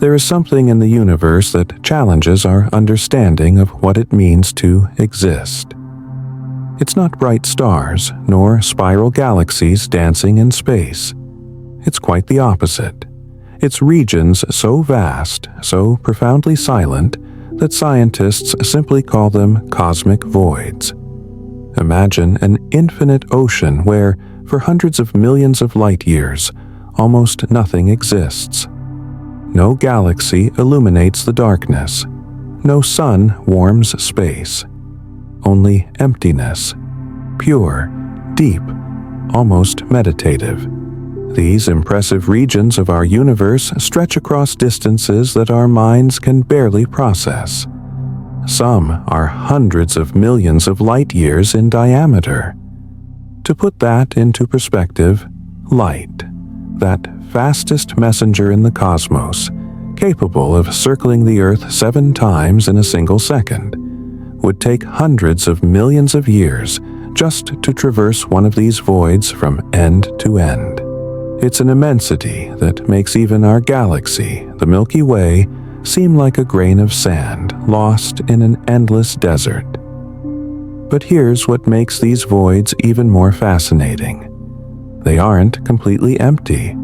There is something in the universe that challenges our understanding of what it means to exist. It's not bright stars, nor spiral galaxies dancing in space. It's quite the opposite. It's regions so vast, so profoundly silent, that scientists simply call them cosmic voids. Imagine an infinite ocean where, for hundreds of millions of light years, almost nothing exists. No galaxy illuminates the darkness. No sun warms space. Only emptiness. Pure, deep, almost meditative. These impressive regions of our universe stretch across distances that our minds can barely process. Some are hundreds of millions of light years in diameter. To put that into perspective, light, that fastest messenger in the cosmos, capable of circling the Earth 7 times in a single second, would take hundreds of millions of years just to traverse one of these voids from end to end. It's an immensity that makes even our galaxy, the Milky Way, seem like a grain of sand lost in an endless desert. But here's what makes these voids even more fascinating. They aren't completely empty.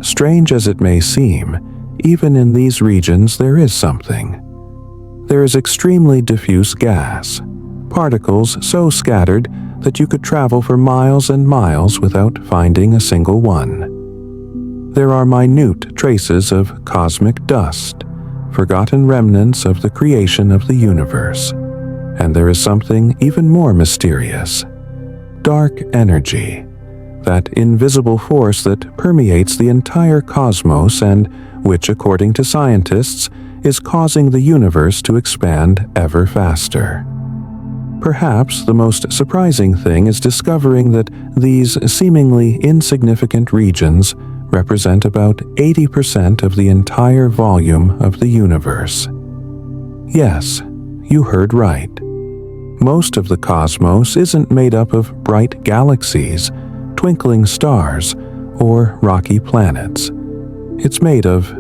Strange as it may seem, even in these regions there is something. There is extremely diffuse gas, particles so scattered that you could travel for miles and miles without finding a single one. There are minute traces of cosmic dust, forgotten remnants of the creation of the universe. And there is something even more mysterious. Dark energy, that invisible force that permeates the entire cosmos and which, according to scientists, is causing the universe to expand ever faster. Perhaps the most surprising thing is discovering that these seemingly insignificant regions represent about 80% of the entire volume of the universe. Yes, you heard right. Most of the cosmos isn't made up of bright galaxies, twinkling stars, or rocky planets. It's made of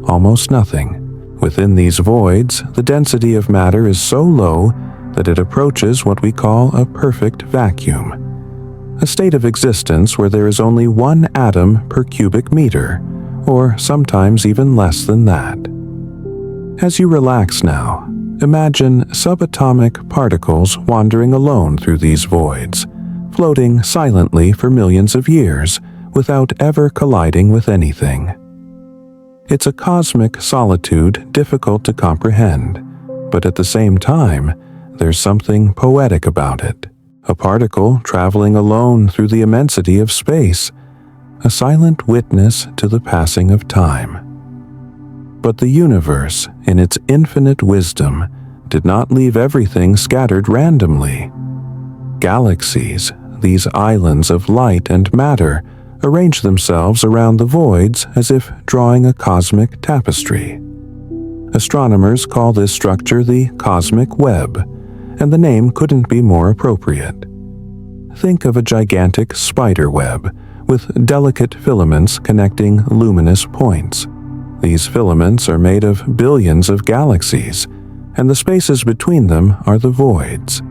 almost nothing. Within these voids, the density of matter is so low that it approaches what we call a perfect vacuum, a state of existence where there is only 1 atom per cubic meter, or sometimes even less than that. As you relax now, imagine subatomic particles wandering alone through these voids, floating silently for millions of years without ever colliding with anything. It's a cosmic solitude difficult to comprehend, but at the same time, there's something poetic about it. A particle traveling alone through the immensity of space, a silent witness to the passing of time. But the universe, in its infinite wisdom, did not leave everything scattered randomly. Galaxies, these islands of light and matter, arrange themselves around the voids as if drawing a cosmic tapestry. Astronomers call this structure the cosmic web, and the name couldn't be more appropriate. Think of a gigantic spider web with delicate filaments connecting luminous points. These filaments are made of billions of galaxies, and the spaces between them are the voids.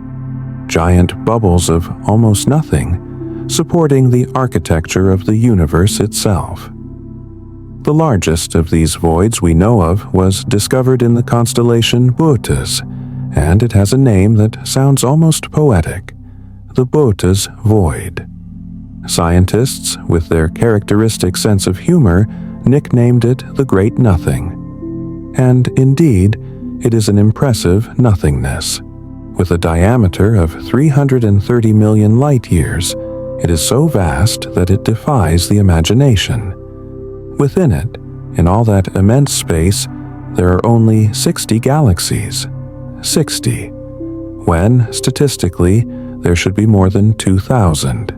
Giant bubbles of almost nothing, supporting the architecture of the universe itself. The largest of these voids we know of was discovered in the constellation Boötes, and it has a name that sounds almost poetic, the Boötes Void. Scientists, with their characteristic sense of humor, nicknamed it the Great Nothing. And indeed, it is an impressive nothingness. With a diameter of 330 million light-years, it is so vast that it defies the imagination. Within it, in all that immense space, there are only 60 galaxies. 60, when, statistically, there should be more than 2,000.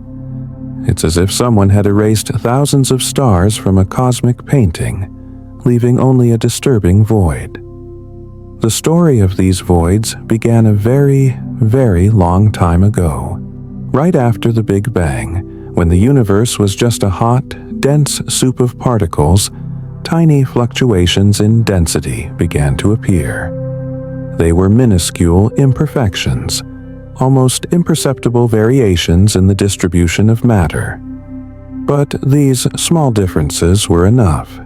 It's as if someone had erased thousands of stars from a cosmic painting, leaving only a disturbing void. The story of these voids began a very, very long time ago, right after the Big Bang, when the universe was just a hot, dense soup of particles, tiny fluctuations in density began to appear. They were minuscule imperfections, almost imperceptible variations in the distribution of matter. But these small differences were enough.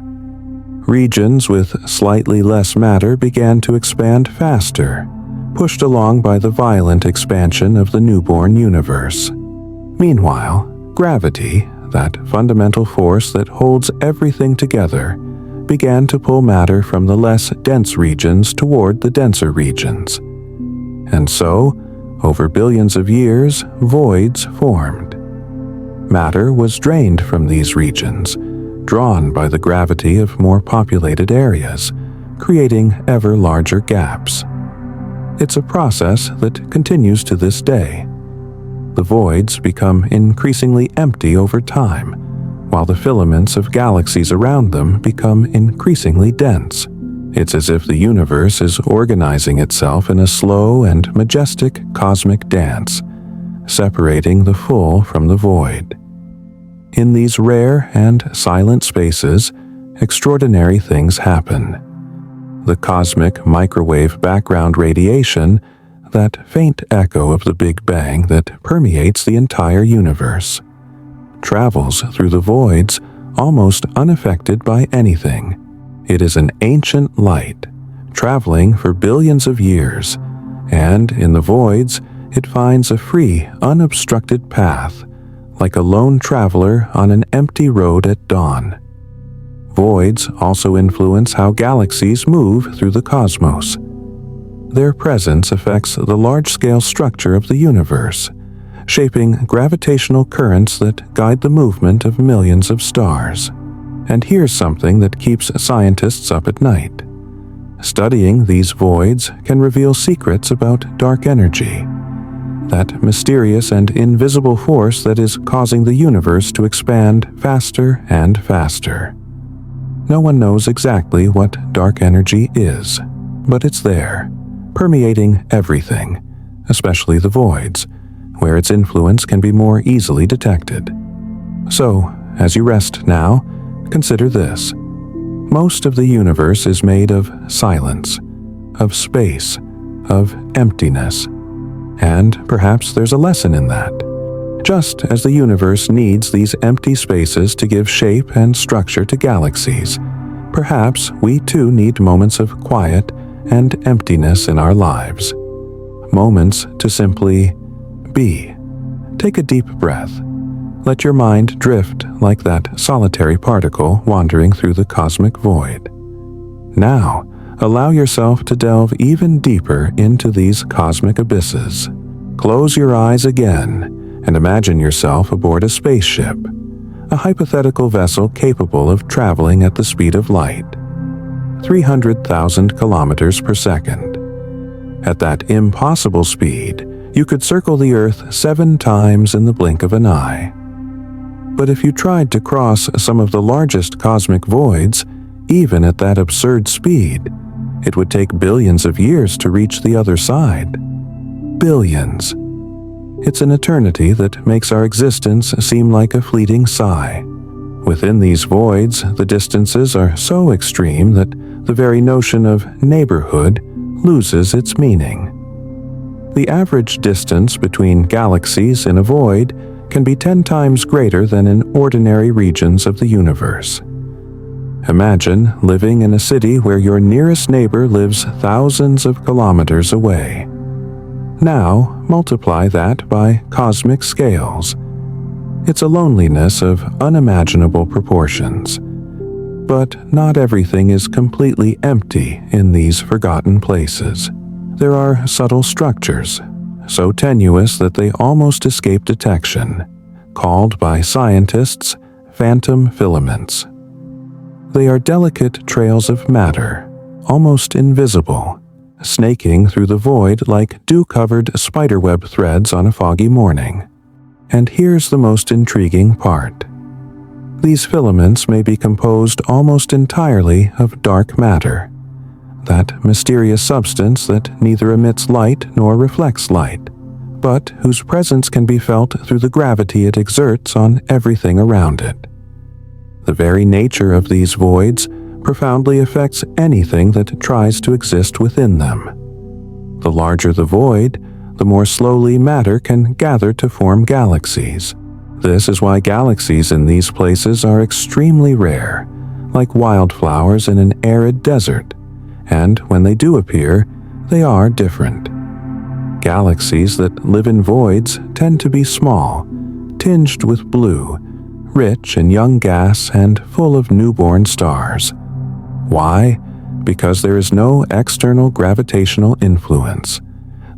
Regions with slightly less matter began to expand faster, pushed along by the violent expansion of the newborn universe. Meanwhile, gravity, that fundamental force that holds everything together, began to pull matter from the less dense regions toward the denser regions. And so, over billions of years, voids formed. Matter was drained from these regions, drawn by the gravity of more populated areas, creating ever larger gaps. It's a process that continues to this day. The voids become increasingly empty over time, while the filaments of galaxies around them become increasingly dense. It's as if the universe is organizing itself in a slow and majestic cosmic dance, separating the full from the void. In these rare and silent spaces, extraordinary things happen. The cosmic microwave background radiation, that faint echo of the Big Bang that permeates the entire universe, travels through the voids almost unaffected by anything. It is an ancient light, traveling for billions of years, and in the voids it finds a free, unobstructed path, like a lone traveler on an empty road at dawn. Voids also influence how galaxies move through the cosmos. Their presence affects the large-scale structure of the universe, shaping gravitational currents that guide the movement of millions of stars. And here's something that keeps scientists up at night. Studying these voids can reveal secrets about dark energy, that mysterious and invisible force that is causing the universe to expand faster and faster. No one knows exactly what dark energy is, but it's there, permeating everything, especially the voids, where its influence can be more easily detected. So, as you rest now, consider this. Most of the universe is made of silence, of space, of emptiness. And perhaps there's a lesson in that. Just as the universe needs these empty spaces to give shape and structure to galaxies, perhaps we too need moments of quiet and emptiness in our lives. Moments to simply be. Take a deep breath. Let your mind drift like that solitary particle wandering through the cosmic void. Now, allow yourself to delve even deeper into these cosmic abysses. Close your eyes again and imagine yourself aboard a spaceship, a hypothetical vessel capable of traveling at the speed of light, 300,000 kilometers per second. At that impossible speed, you could circle the Earth 7 times in the blink of an eye. But if you tried to cross some of the largest cosmic voids, even at that absurd speed, it would take billions of years to reach the other side. Billions. It's an eternity that makes our existence seem like a fleeting sigh. Within these voids, the distances are so extreme that the very notion of neighborhood loses its meaning. The average distance between galaxies in a void can be 10 times greater than in ordinary regions of the universe. Imagine living in a city where your nearest neighbor lives thousands of kilometers away. Now, multiply that by cosmic scales. It's a loneliness of unimaginable proportions. But not everything is completely empty in these forgotten places. There are subtle structures, so tenuous that they almost escape detection, called by scientists phantom filaments. They are delicate trails of matter, almost invisible, snaking through the void like dew-covered spiderweb threads on a foggy morning. And here's the most intriguing part. These filaments may be composed almost entirely of dark matter, that mysterious substance that neither emits light nor reflects light, but whose presence can be felt through the gravity it exerts on everything around it. The very nature of these voids profoundly affects anything that tries to exist within them. The larger the void, the more slowly matter can gather to form galaxies. This is why galaxies in these places are extremely rare, like wildflowers in an arid desert, and when they do appear, they are different. Galaxies that live in voids tend to be small, tinged with blue, rich in young gas and full of newborn stars. Why? Because there is no external gravitational influence.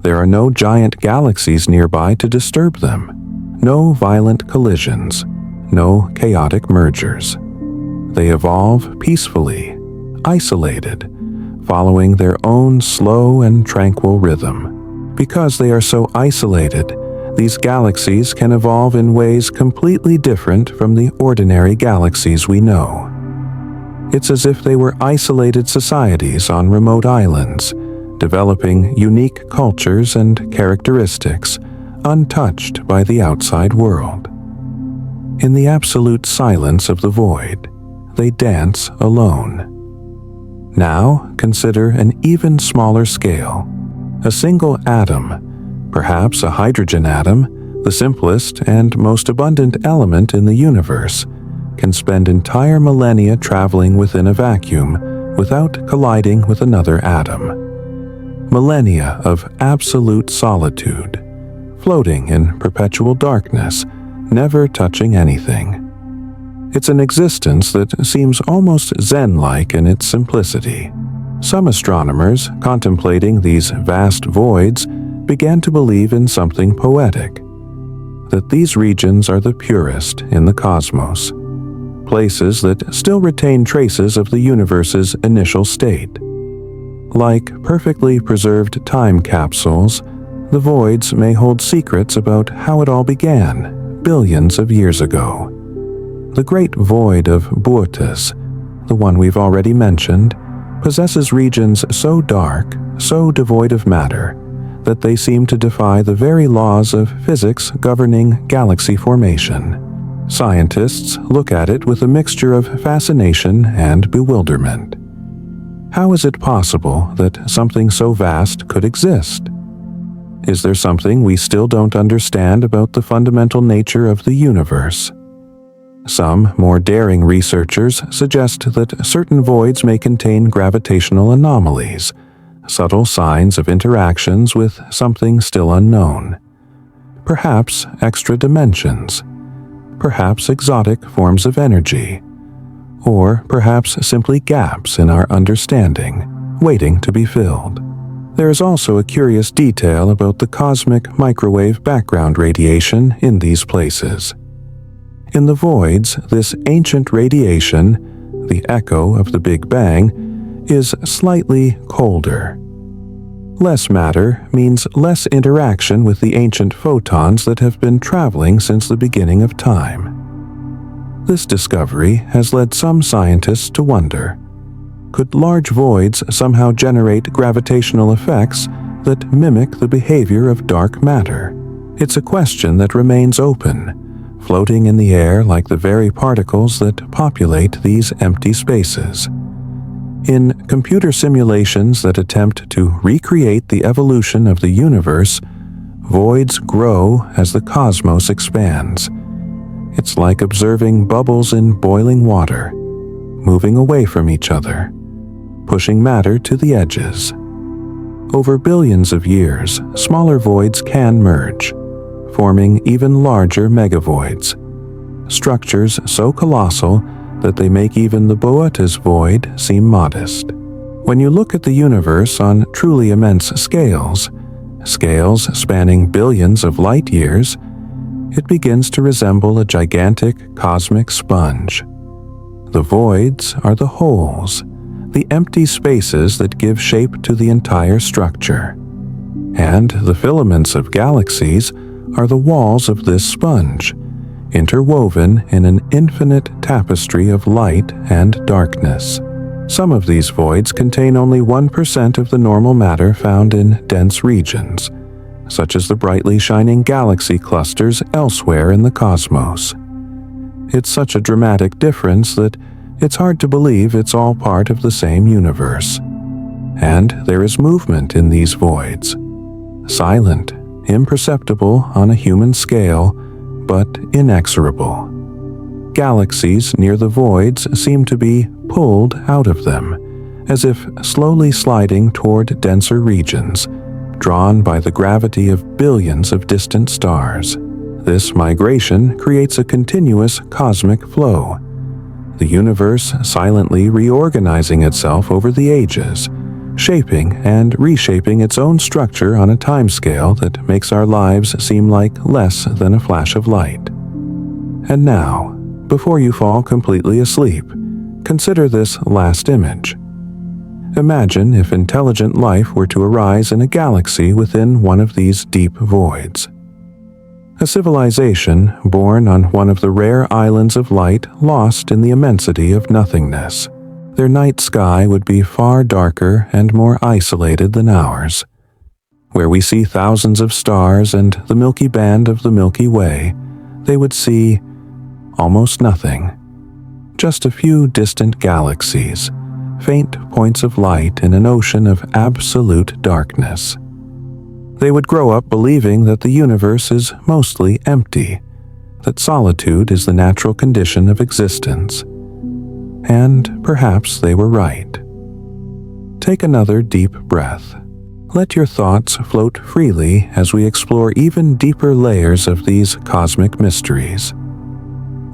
There are no giant galaxies nearby to disturb them, no violent collisions, no chaotic mergers. They evolve peacefully, isolated, following their own slow and tranquil rhythm. Because they are so isolated, these galaxies can evolve in ways completely different from the ordinary galaxies we know. It's as if they were isolated societies on remote islands, developing unique cultures and characteristics untouched by the outside world. In the absolute silence of the void, they dance alone. Now consider an even smaller scale. A single atom, perhaps a hydrogen atom, the simplest and most abundant element in the universe, can spend entire millennia traveling within a vacuum without colliding with another atom. Millennia of absolute solitude, floating in perpetual darkness, never touching anything. It's an existence that seems almost Zen-like in its simplicity. Some astronomers, contemplating these vast voids, began to believe in something poetic, that these regions are the purest in the cosmos, places that still retain traces of the universe's initial state. Like perfectly preserved time capsules, the voids may hold secrets about how it all began billions of years ago. The great void of Boötes, the one we've already mentioned, possesses regions so dark, so devoid of matter, that they seem to defy the very laws of physics governing galaxy formation. Scientists look at it with a mixture of fascination and bewilderment. How is it possible that something so vast could exist? Is there something we still don't understand about the fundamental nature of the universe? Some more daring researchers suggest that certain voids may contain gravitational anomalies, subtle signs of interactions with something still unknown. Perhaps extra dimensions, perhaps exotic forms of energy, or perhaps simply gaps in our understanding, waiting to be filled. There is also a curious detail about the cosmic microwave background radiation in these places. In the voids, this ancient radiation, the echo of the Big Bang, is slightly colder. Less matter means less interaction with the ancient photons that have been traveling since the beginning of time. This discovery has led some scientists to wonder, could large voids somehow generate gravitational effects that mimic the behavior of dark matter? It's a question that remains open, floating in the air like the very particles that populate these empty spaces. In computer simulations that attempt to recreate the evolution of the universe, voids grow as the cosmos expands. It's like observing bubbles in boiling water, moving away from each other, pushing matter to the edges. Over billions of years, smaller voids can merge, forming even larger megavoids, structures so colossal that they make even the Boötes void seem modest. When you look at the universe on truly immense scales, scales spanning billions of light years, it begins to resemble a gigantic cosmic sponge. The voids are the holes, the empty spaces that give shape to the entire structure. And the filaments of galaxies are the walls of this sponge, interwoven in an infinite tapestry of light and darkness. Some of these voids contain only 1% of the normal matter found in dense regions, such as the brightly shining galaxy clusters elsewhere in the cosmos. It's such a dramatic difference that It's hard to believe it's all part of the same universe. And there is movement in these voids. Silent, imperceptible on a human scale, but inexorable. Galaxies near the voids seem to be pulled out of them, as if slowly sliding toward denser regions, drawn by the gravity of billions of distant stars. This migration creates a continuous cosmic flow, the universe silently reorganizing itself over the ages, shaping and reshaping its own structure on a timescale that makes our lives seem like less than a flash of light. And now, before you fall completely asleep, consider this last image. Imagine if intelligent life were to arise in a galaxy within one of these deep voids. A civilization born on one of the rare islands of light lost in the immensity of nothingness. Their night sky would be far darker and more isolated than ours. Where we see thousands of stars and the Milky Band of the Milky Way, they would see almost nothing. Just a few distant galaxies, faint points of light in an ocean of absolute darkness. They would grow up believing that the universe is mostly empty, that solitude is the natural condition of existence. And perhaps they were right. Take another deep breath. Let your thoughts float freely as we explore even deeper layers of these cosmic mysteries.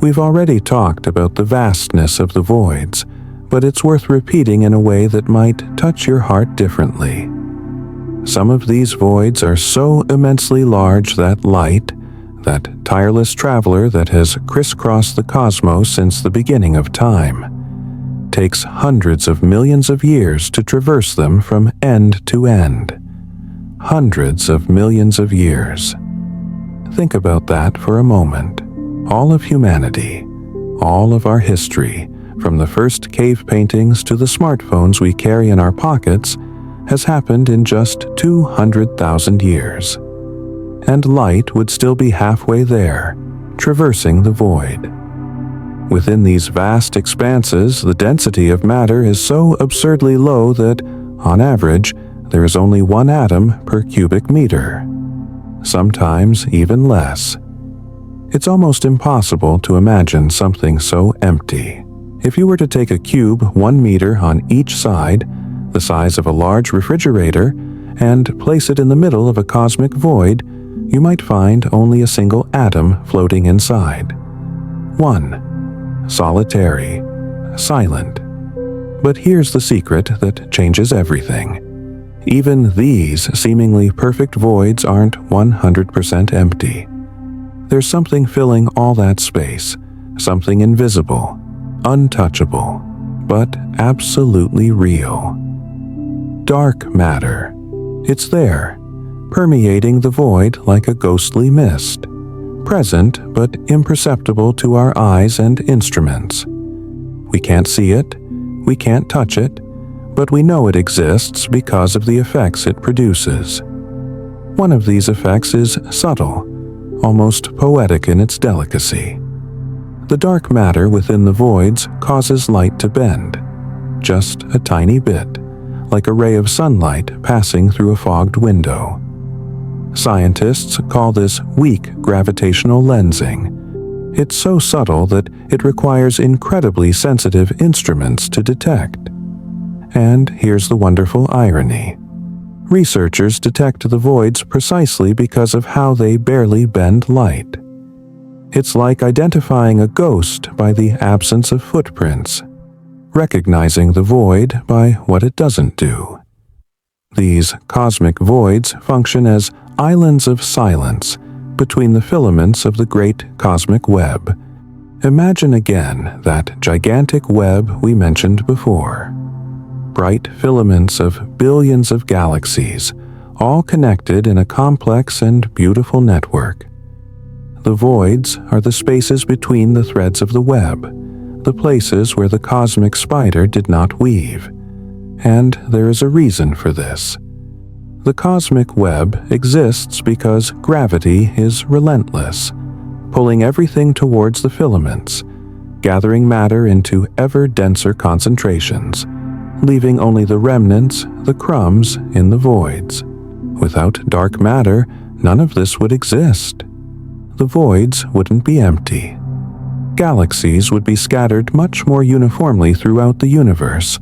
We've already talked about the vastness of the voids, but it's worth repeating in a way that might touch your heart differently. Some of these voids are so immensely large that light, that tireless traveler that has crisscrossed the cosmos since the beginning of time, takes hundreds of millions of years to traverse them from end to end. Hundreds of millions of years. Think about that for a moment. All of humanity, all of our history, from the first cave paintings to the smartphones we carry in our pockets, has happened in just 200,000 years. And light would still be halfway there, traversing the void. Within these vast expanses, the density of matter is so absurdly low that, on average, there is only one atom per cubic meter. Sometimes even less. It's almost impossible to imagine something so empty. If you were to take a cube 1 meter on each side, the size of a large refrigerator, and place it in the middle of a cosmic void, you might find only a single atom floating inside. One. Solitary. Silent. But here's the secret that changes everything. Even these seemingly perfect voids aren't 100% empty. There's something filling all that space, something invisible, untouchable, but absolutely real. Dark matter. It's there, permeating the void like a ghostly mist, present but imperceptible to our eyes and instruments. We can't see it, we can't touch it, but we know it exists because of the effects it produces. One of these effects is subtle, almost poetic in its delicacy. The dark matter within the voids causes light to bend, just a tiny bit, like a ray of sunlight passing through a fogged window. Scientists call this weak gravitational lensing. It's so subtle that it requires incredibly sensitive instruments to detect. And here's the wonderful irony. Researchers detect the voids precisely because of how they barely bend light. It's like identifying a ghost by the absence of footprints, recognizing the void by what it doesn't do. These cosmic voids function as islands of silence between the filaments of the great cosmic web. Imagine again that gigantic web we mentioned before. Bright filaments of billions of galaxies, all connected in a complex and beautiful network. The voids are the spaces between the threads of the web, the places where the cosmic spider did not weave. And there is a reason for this. The cosmic web exists because gravity is relentless, pulling everything towards the filaments, gathering matter into ever denser concentrations, leaving only the remnants, the crumbs, in the voids. Without dark matter, none of this would exist. The voids wouldn't be empty. Galaxies would be scattered much more uniformly throughout the universe,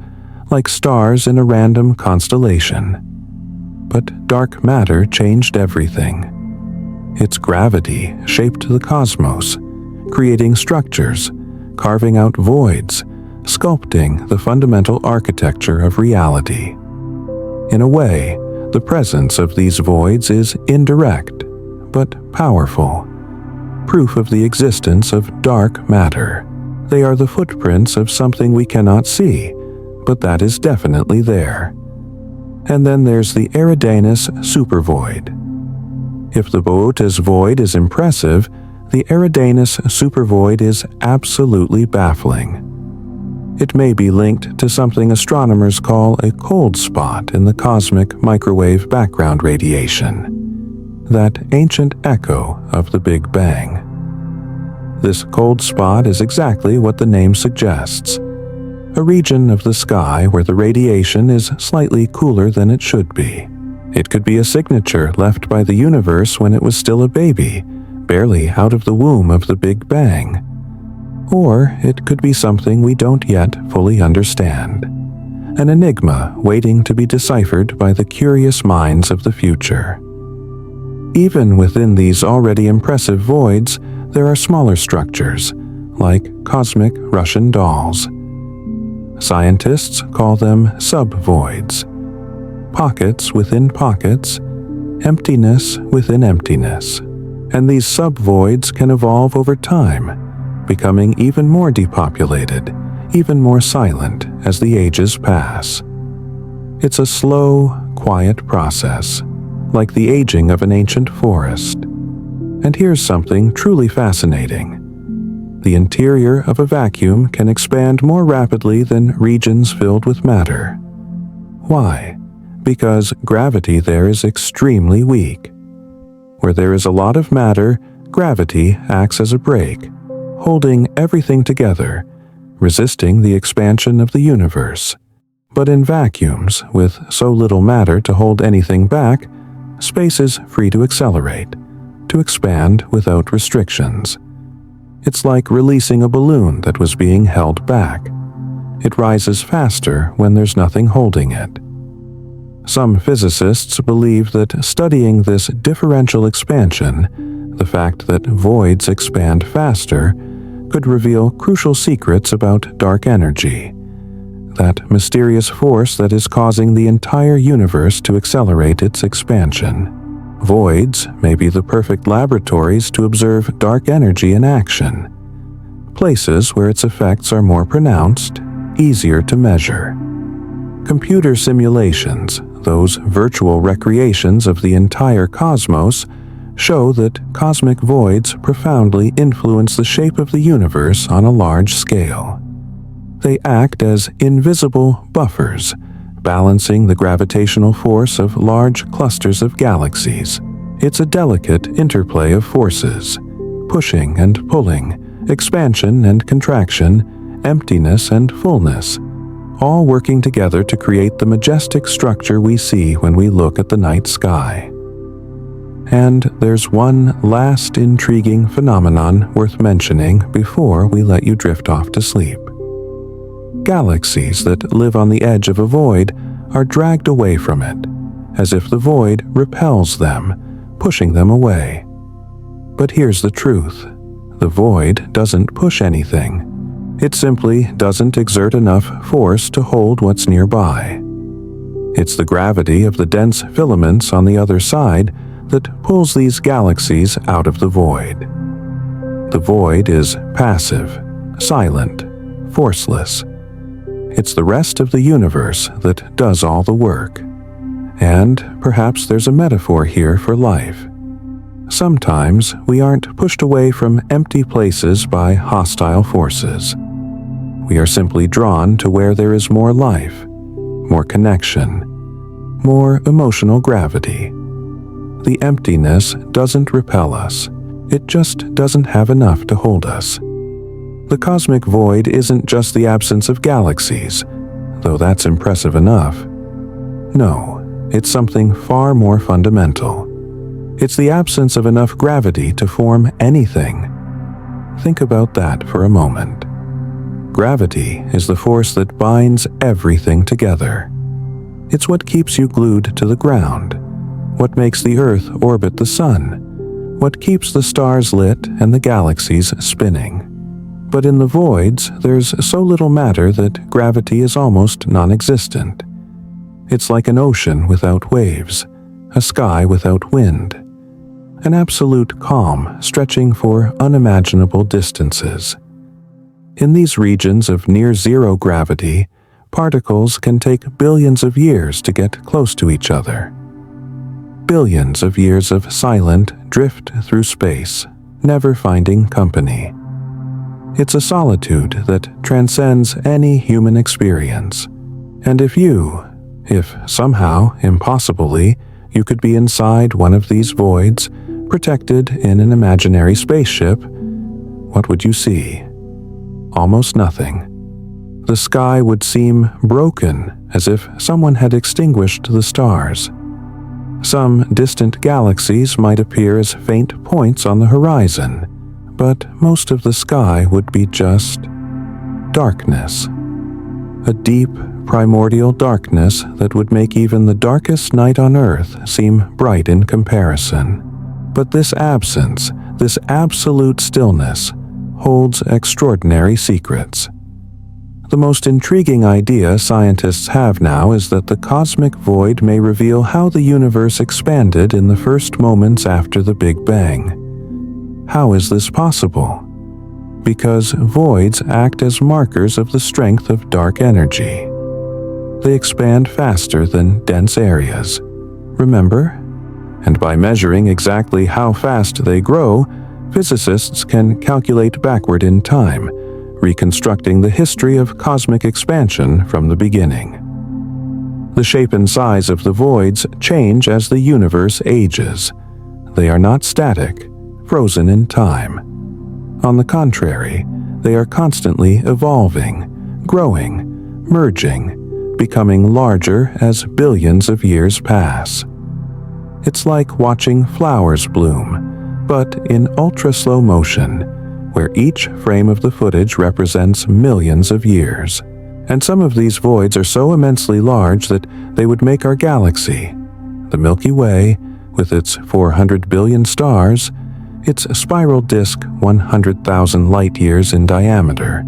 like stars in a random constellation. But dark matter changed everything. Its gravity shaped the cosmos, creating structures, carving out voids, sculpting the fundamental architecture of reality. In a way, the presence of these voids is indirect, but powerful. Proof of the existence of dark matter. They are the footprints of something we cannot see, but that is definitely there. And then there's the Eridanus supervoid. If the Boötes void is impressive, the Eridanus supervoid is absolutely baffling. It may be linked to something astronomers call a cold spot in the cosmic microwave background radiation, that ancient echo of the Big Bang. This cold spot is exactly what the name suggests, a region of the sky where the radiation is slightly cooler than it should be. It could be a signature left by the universe when it was still a baby, barely out of the womb of the Big Bang. Or it could be something we don't yet fully understand, an enigma waiting to be deciphered by the curious minds of the future. Even within these already impressive voids, there are smaller structures, like cosmic Russian dolls. Scientists call them subvoids. Pockets within pockets, emptiness within emptiness. And these subvoids can evolve over time, becoming even more depopulated, even more silent as the ages pass. It's a slow, quiet process, like the aging of an ancient forest. And here's something truly fascinating. The interior of a vacuum can expand more rapidly than regions filled with matter. Why? Because gravity there is extremely weak. Where there is a lot of matter, gravity acts as a brake, holding everything together, resisting the expansion of the universe. But in vacuums, with so little matter to hold anything back, space is free to accelerate, to expand without restrictions. It's like releasing a balloon that was being held back. It rises faster when there's nothing holding it. Some physicists believe that studying this differential expansion, the fact that voids expand faster, could reveal crucial secrets about dark energy, that mysterious force that is causing the entire universe to accelerate its expansion. Voids may be the perfect laboratories to observe dark energy in action, places where its effects are more pronounced, easier to measure. Computer simulations, those virtual recreations of the entire cosmos, show that cosmic voids profoundly influence the shape of the universe on a large scale. They act as invisible buffers, balancing the gravitational force of large clusters of galaxies. It's a delicate interplay of forces, pushing and pulling, expansion and contraction, emptiness and fullness, all working together to create the majestic structure we see when we look at the night sky. And there's one last intriguing phenomenon worth mentioning before we let you drift off to sleep. Galaxies that live on the edge of a void are dragged away from it, as if the void repels them, pushing them away. But here's the truth. The void doesn't push anything. It simply doesn't exert enough force to hold what's nearby. It's the gravity of the dense filaments on the other side that pulls these galaxies out of the void. The void is passive, silent, forceless. It's the rest of the universe that does all the work. And perhaps there's a metaphor here for life. Sometimes we aren't pushed away from empty places by hostile forces. We are simply drawn to where there is more life, more connection, more emotional gravity. The emptiness doesn't repel us. It just doesn't have enough to hold us. The cosmic void isn't just the absence of galaxies, though that's impressive enough. No, it's something far more fundamental. It's the absence of enough gravity to form anything. Think about that for a moment. Gravity is the force that binds everything together. It's what keeps you glued to the ground, what makes the Earth orbit the sun, what keeps the stars lit and the galaxies spinning. But in the voids, there's so little matter that gravity is almost non-existent. It's like an ocean without waves, a sky without wind, an absolute calm stretching for unimaginable distances. In these regions of near-zero gravity, particles can take billions of years to get close to each other. Billions of years of silent drift through space, never finding company. It's a solitude that transcends any human experience. And if somehow, impossibly, you could be inside one of these voids, protected in an imaginary spaceship, what would you see? Almost nothing. The sky would seem broken, as if someone had extinguished the stars. Some distant galaxies might appear as faint points on the horizon, but most of the sky would be just darkness. A deep, primordial darkness that would make even the darkest night on Earth seem bright in comparison. But this absence, this absolute stillness, holds extraordinary secrets. The most intriguing idea scientists have now is that the cosmic void may reveal how the universe expanded in the first moments after the Big Bang. How is this possible? Because voids act as markers of the strength of dark energy. They expand faster than dense areas. Remember? And by measuring exactly how fast they grow, physicists can calculate backward in time, reconstructing the history of cosmic expansion from the beginning. The shape and size of the voids change as the universe ages. They are not static, frozen in time. On the contrary, they are constantly evolving, growing, merging, becoming larger as billions of years pass. It's like watching flowers bloom, but in ultra-slow motion, where each frame of the footage represents millions of years. And some of these voids are so immensely large that they would make our galaxy, the Milky Way, with its 400 billion stars, its spiral disk 100,000 light-years in diameter,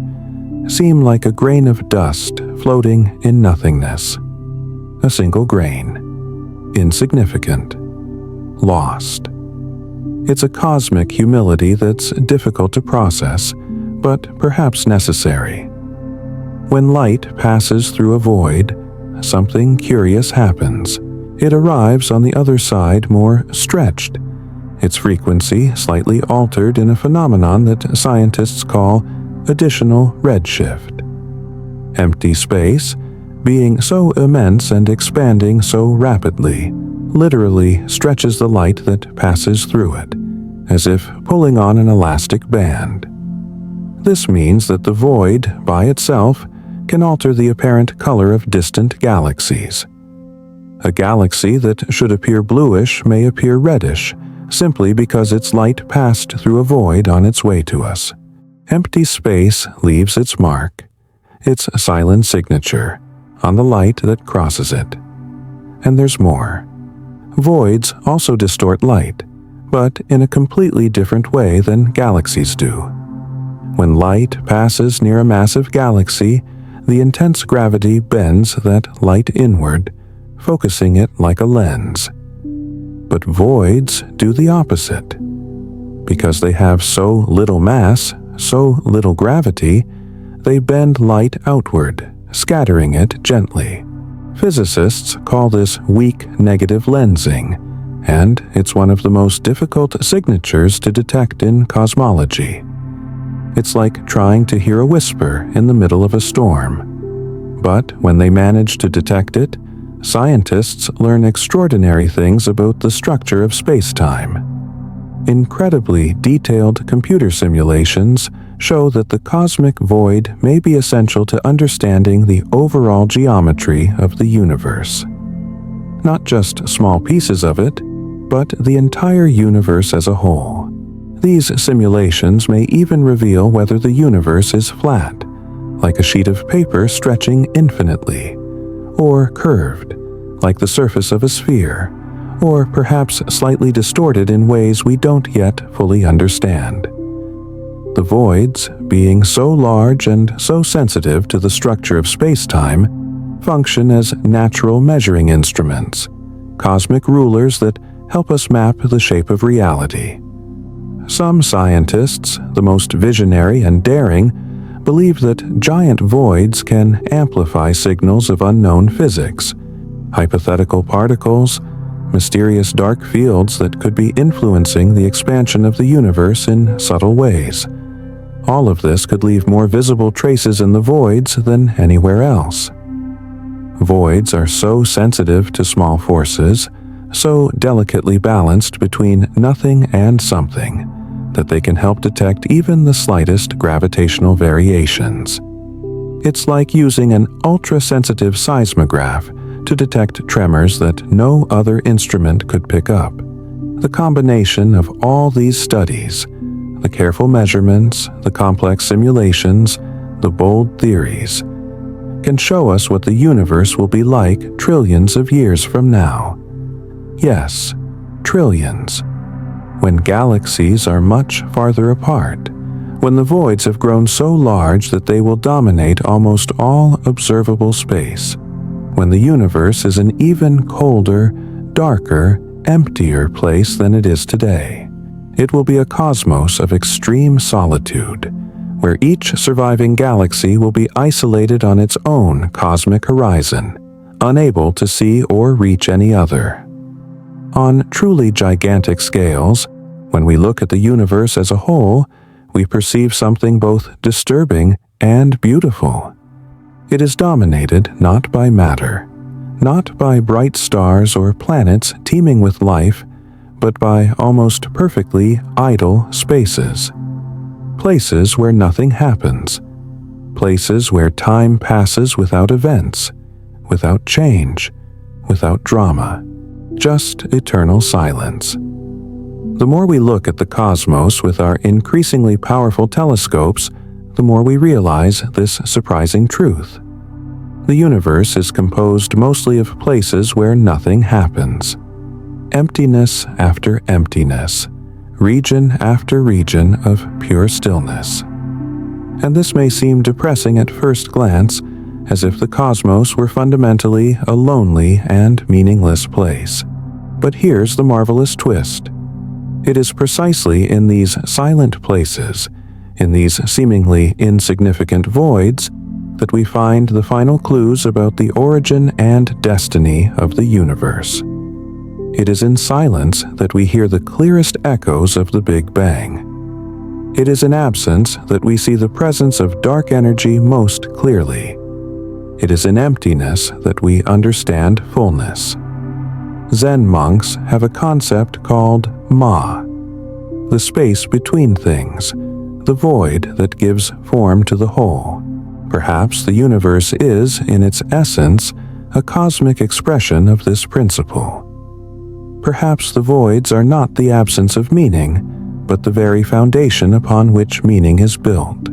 seem like a grain of dust floating in nothingness. A single grain. Insignificant. Lost. It's a cosmic humility that's difficult to process, but perhaps necessary. When light passes through a void, something curious happens. It arrives on the other side more stretched, its frequency slightly altered in a phenomenon that scientists call additional redshift. Empty space, being so immense and expanding so rapidly, literally stretches the light that passes through it, as if pulling on an elastic band. This means that the void, by itself, can alter the apparent color of distant galaxies. A galaxy that should appear bluish may appear reddish, simply because its light passed through a void on its way to us. Empty space leaves its mark, its silent signature, on the light that crosses it. And there's more. Voids also distort light, but in a completely different way than galaxies do. When light passes near a massive galaxy, the intense gravity bends that light inward, focusing it like a lens. But voids do the opposite. Because they have so little mass, so little gravity, they bend light outward, scattering it gently. Physicists call this weak negative lensing, and it's one of the most difficult signatures to detect in cosmology. It's like trying to hear a whisper in the middle of a storm. But when they manage to detect it, scientists learn extraordinary things about the structure of space-time. Incredibly detailed computer simulations show that the cosmic void may be essential to understanding the overall geometry of the universe. Not just small pieces of it, but the entire universe as a whole. These simulations may even reveal whether the universe is flat, like a sheet of paper stretching infinitely, or curved, like the surface of a sphere, or perhaps slightly distorted in ways we don't yet fully understand. The voids, being so large and so sensitive to the structure of space-time, function as natural measuring instruments, cosmic rulers that help us map the shape of reality. Some scientists, the most visionary and daring, believe that giant voids can amplify signals of unknown physics, hypothetical particles, mysterious dark fields that could be influencing the expansion of the universe in subtle ways. All of this could leave more visible traces in the voids than anywhere else. Voids are so sensitive to small forces, so delicately balanced between nothing and something, that they can help detect even the slightest gravitational variations. It's like using an ultra-sensitive seismograph to detect tremors that no other instrument could pick up. The combination of all these studies, the careful measurements, the complex simulations, the bold theories, can show us what the universe will be like trillions of years from now. Yes, trillions. When galaxies are much farther apart, when the voids have grown so large that they will dominate almost all observable space, when the universe is an even colder, darker, emptier place than it is today. It will be a cosmos of extreme solitude, where each surviving galaxy will be isolated on its own cosmic horizon, unable to see or reach any other. On truly gigantic scales, when we look at the universe as a whole, we perceive something both disturbing and beautiful. It is dominated not by matter, not by bright stars or planets teeming with life, but by almost perfectly idle spaces. Places where nothing happens. Places where time passes without events, without change, without drama. Just eternal silence. The more we look at the cosmos with our increasingly powerful telescopes, the more we realize this surprising truth. The universe is composed mostly of places where nothing happens. Emptiness after emptiness, region after region of pure stillness. And this may seem depressing at first glance, as if the cosmos were fundamentally a lonely and meaningless place. But here's the marvelous twist. It is precisely in these silent places, in these seemingly insignificant voids, that we find the final clues about the origin and destiny of the universe. It is in silence that we hear the clearest echoes of the Big Bang. It is in absence that we see the presence of dark energy most clearly. It is in emptiness that we understand fullness. Zen monks have a concept called Ma, the space between things, the void that gives form to the whole. Perhaps the universe is, in its essence, a cosmic expression of this principle. Perhaps the voids are not the absence of meaning, but the very foundation upon which meaning is built.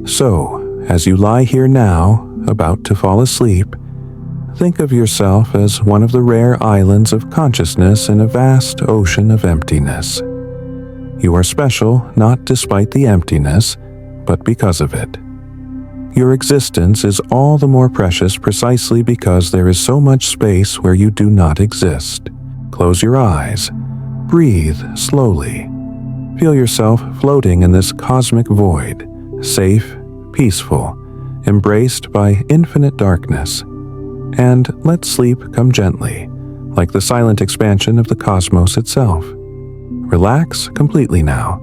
So, as you lie here now, about to fall asleep, think of yourself as one of the rare islands of consciousness in a vast ocean of emptiness. You are special not despite the emptiness, but because of it. Your existence is all the more precious precisely because there is so much space where you do not exist. Close your eyes. Breathe slowly. Feel yourself floating in this cosmic void, safe, peaceful, embraced by infinite darkness. And let sleep come gently, like the silent expansion of the cosmos itself. Relax completely now.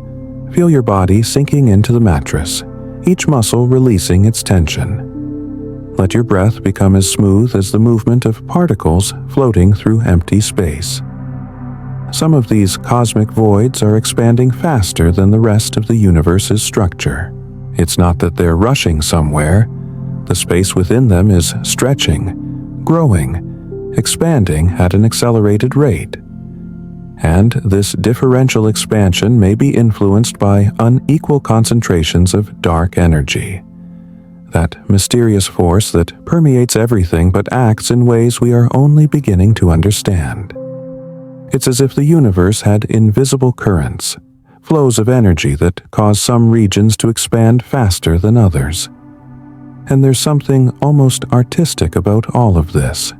Feel your body sinking into the mattress, each muscle releasing its tension. Let your breath become as smooth as the movement of particles floating through empty space. Some of these cosmic voids are expanding faster than the rest of the universe's structure. It's not that they're rushing somewhere. The space within them is stretching, growing, expanding at an accelerated rate. And this differential expansion may be influenced by unequal concentrations of dark energy, that mysterious force that permeates everything but acts in ways we are only beginning to understand. It's as if the universe had invisible currents, flows of energy that cause some regions to expand faster than others. And there's something almost artistic about all of this.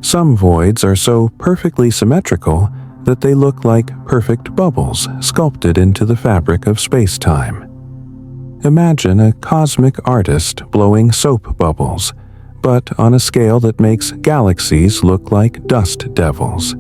Some voids are so perfectly symmetrical that they look like perfect bubbles sculpted into the fabric of space-time. Imagine a cosmic artist blowing soap bubbles, but on a scale that makes galaxies look like dust devils.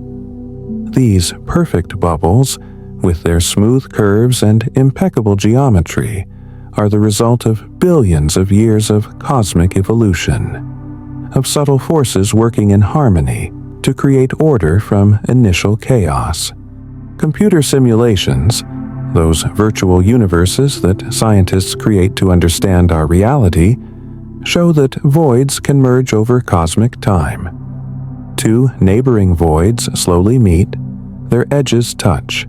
These perfect bubbles, with their smooth curves and impeccable geometry, are the result of billions of years of cosmic evolution, of subtle forces working in harmony to create order from initial chaos. Computer simulations, those virtual universes that scientists create to understand our reality, show that voids can merge over cosmic time. Two neighboring voids slowly meet, their edges touch,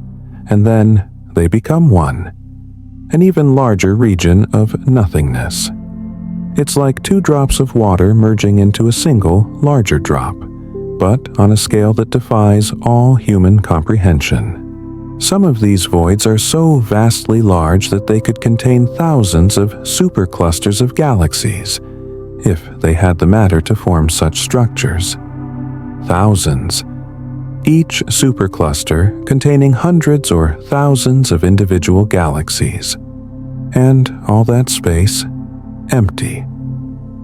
and then they become one, an even larger region of nothingness. It's like two drops of water merging into a single, larger drop, but on a scale that defies all human comprehension. Some of these voids are so vastly large that they could contain thousands of superclusters of galaxies, if they had the matter to form such structures. Thousands. Each supercluster containing hundreds or thousands of individual galaxies. And all that space, empty.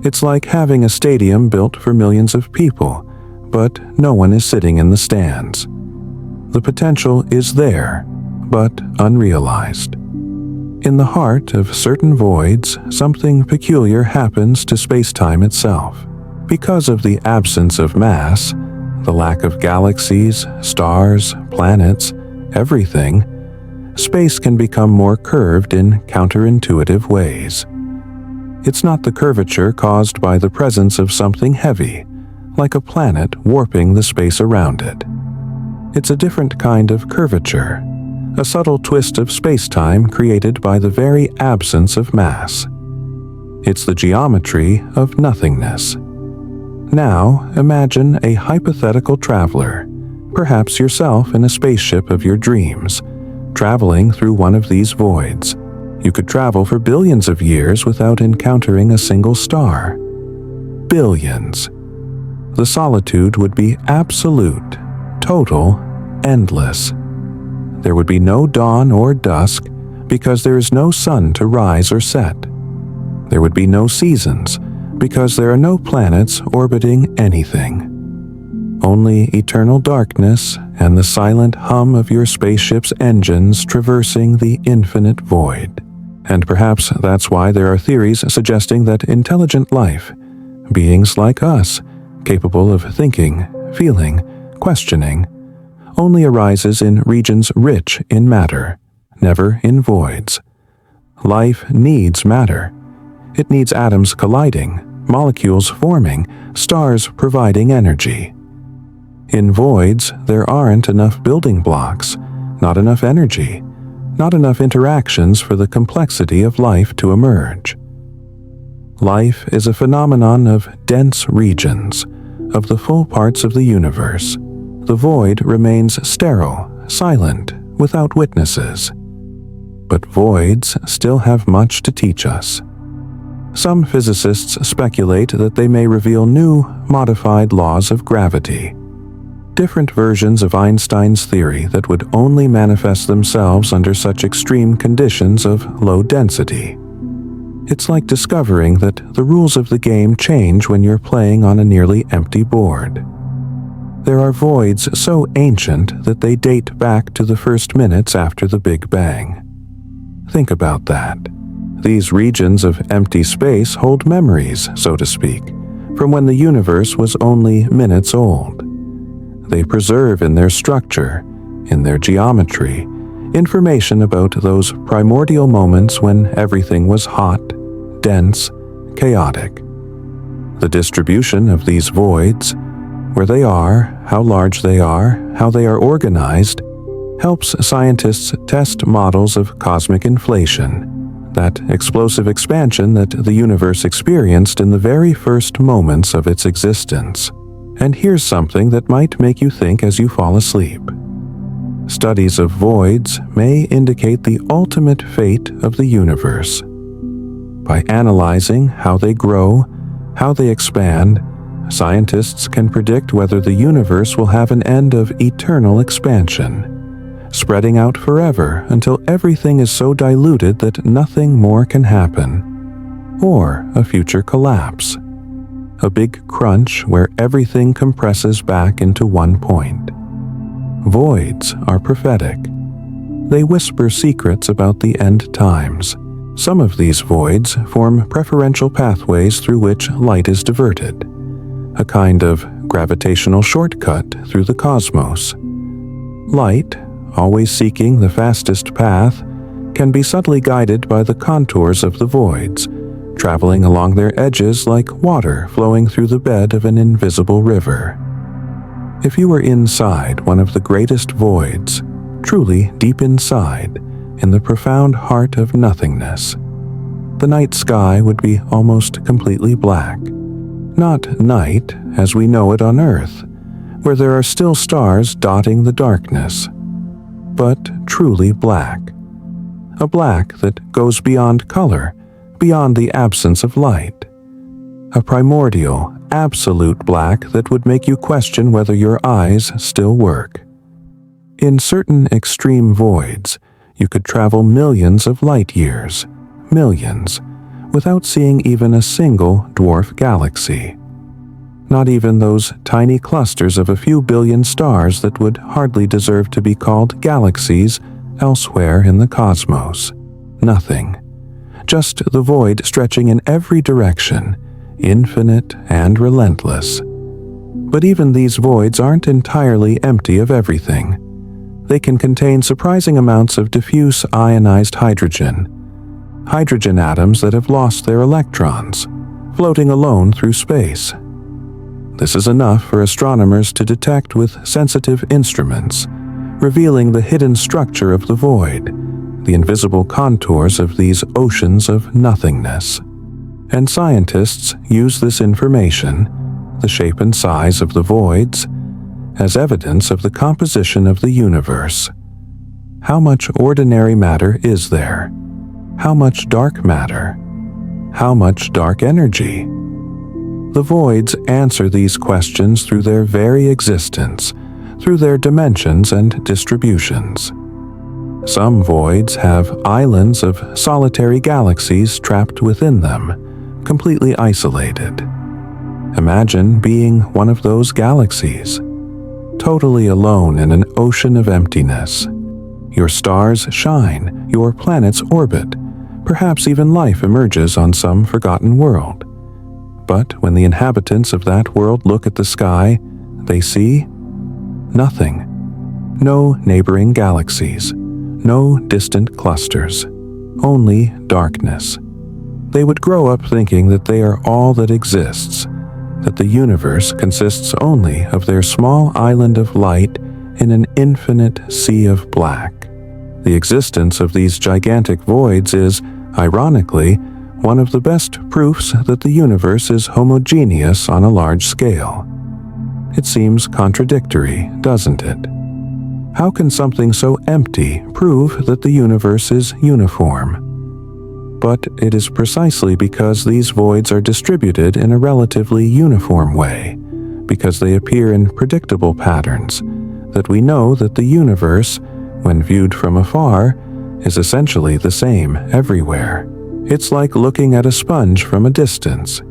It's like having a stadium built for millions of people, but no one is sitting in the stands. The potential is there, but unrealized. In the heart of certain voids, something peculiar happens to space-time itself. Because of the absence of mass, the lack of galaxies, stars, planets, everything, space can become more curved in counterintuitive ways. It's not the curvature caused by the presence of something heavy, like a planet warping the space around it. It's a different kind of curvature, a subtle twist of space-time created by the very absence of mass. It's the geometry of nothingness. Now, imagine a hypothetical traveler, perhaps yourself in a spaceship of your dreams, traveling through one of these voids. You could travel for billions of years without encountering a single star. Billions. The solitude would be absolute, total, endless. There would be no dawn or dusk because there is no sun to rise or set. There would be no seasons because there are no planets orbiting anything. Only eternal darkness and the silent hum of your spaceship's engines traversing the infinite void. And perhaps that's why there are theories suggesting that intelligent life, beings like us, capable of thinking, feeling, questioning, only arises in regions rich in matter, never in voids. Life needs matter. It needs atoms colliding, molecules forming, stars providing energy. In voids, there aren't enough building blocks, not enough energy, not enough interactions for the complexity of life to emerge. Life is a phenomenon of dense regions, of the full parts of the universe. The void remains sterile, silent, without witnesses. But voids still have much to teach us. Some physicists speculate that they may reveal new, modified laws of gravity, different versions of Einstein's theory that would only manifest themselves under such extreme conditions of low density. It's like discovering that the rules of the game change when you're playing on a nearly empty board. There are voids so ancient that they date back to the first minutes after the Big Bang. Think about that. These regions of empty space hold memories, so to speak, from when the universe was only minutes old. They preserve in their structure, in their geometry, information about those primordial moments when everything was hot, dense, chaotic. The distribution of these voids, where they are, how large they are, how they are organized, helps scientists test models of cosmic inflation, that explosive expansion that the universe experienced in the very first moments of its existence. And here's something that might make you think as you fall asleep. Studies of voids may indicate the ultimate fate of the universe. By analyzing how they grow, how they expand, scientists can predict whether the universe will have an end of eternal expansion, spreading out forever until everything is so diluted that nothing more can happen, or a future collapse, a big crunch where everything compresses back into one point. Voids are prophetic. They whisper secrets about the end times. Some of these voids form preferential pathways through which light is diverted, a kind of gravitational shortcut through the cosmos. Light, always seeking the fastest path, can be subtly guided by the contours of the voids, traveling along their edges like water flowing through the bed of an invisible river. If you were inside one of the greatest voids, truly deep inside, in the profound heart of nothingness, the night sky would be almost completely black. Not night as we know it on Earth, where there are still stars dotting the darkness, but truly black. A black that goes beyond color, beyond the absence of light. A primordial, absolute black that would make you question whether your eyes still work. In certain extreme voids, you could travel millions of light years, millions, without seeing even a single dwarf galaxy. Not even those tiny clusters of a few billion stars that would hardly deserve to be called galaxies elsewhere in the cosmos. Nothing. Just the void stretching in every direction, infinite and relentless. But even these voids aren't entirely empty of everything. They can contain surprising amounts of diffuse ionized hydrogen, hydrogen atoms that have lost their electrons, floating alone through space. This is enough for astronomers to detect with sensitive instruments, revealing the hidden structure of the void, the invisible contours of these oceans of nothingness. And scientists use this information, the shape and size of the voids, as evidence of the composition of the universe. How much ordinary matter is there? How much dark matter? How much dark energy? The voids answer these questions through their very existence, through their dimensions and distributions. Some voids have islands of solitary galaxies trapped within them, completely isolated. Imagine being one of those galaxies, totally alone in an ocean of emptiness. Your stars shine, your planets orbit, perhaps even life emerges on some forgotten world. But when the inhabitants of that world look at the sky, they see nothing. No neighboring galaxies, no distant clusters, only darkness. They would grow up thinking that they are all that exists, that the universe consists only of their small island of light in an infinite sea of black. The existence of these gigantic voids is, ironically, one of the best proofs that the universe is homogeneous on a large scale. It seems contradictory, doesn't it? How can something so empty prove that the universe is uniform? But it is precisely because these voids are distributed in a relatively uniform way, because they appear in predictable patterns, that we know that the universe, when viewed from afar, is essentially the same everywhere. It's like looking at a sponge from a distance.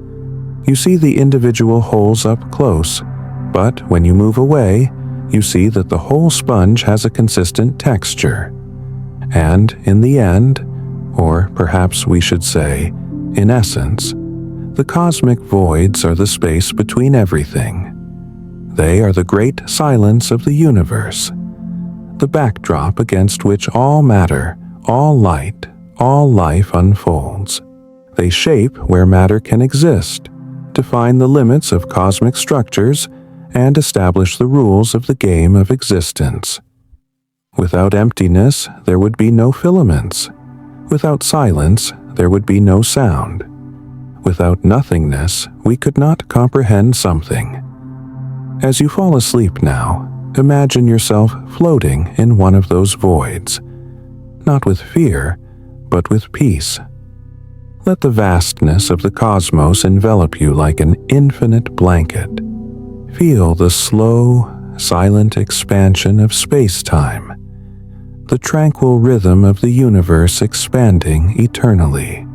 You see the individual holes up close, but when you move away, you see that the whole sponge has a consistent texture. And in the end, or perhaps we should say, in essence, the cosmic voids are the space between everything. They are the great silence of the universe, the backdrop against which all matter, all light, all life unfolds. They shape where matter can exist, define the limits of cosmic structures, and establish the rules of the game of existence. Without emptiness, there would be no filaments. Without silence, there would be no sound. Without nothingness, we could not comprehend something. As you fall asleep now, imagine yourself floating in one of those voids, not with fear, but with peace. Let the vastness of the cosmos envelop you like an infinite blanket. Feel the slow, silent expansion of space-time, the tranquil rhythm of the universe expanding eternally.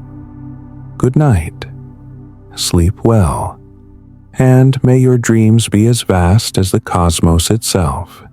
Good night. Sleep well, and may your dreams be as vast as the cosmos itself.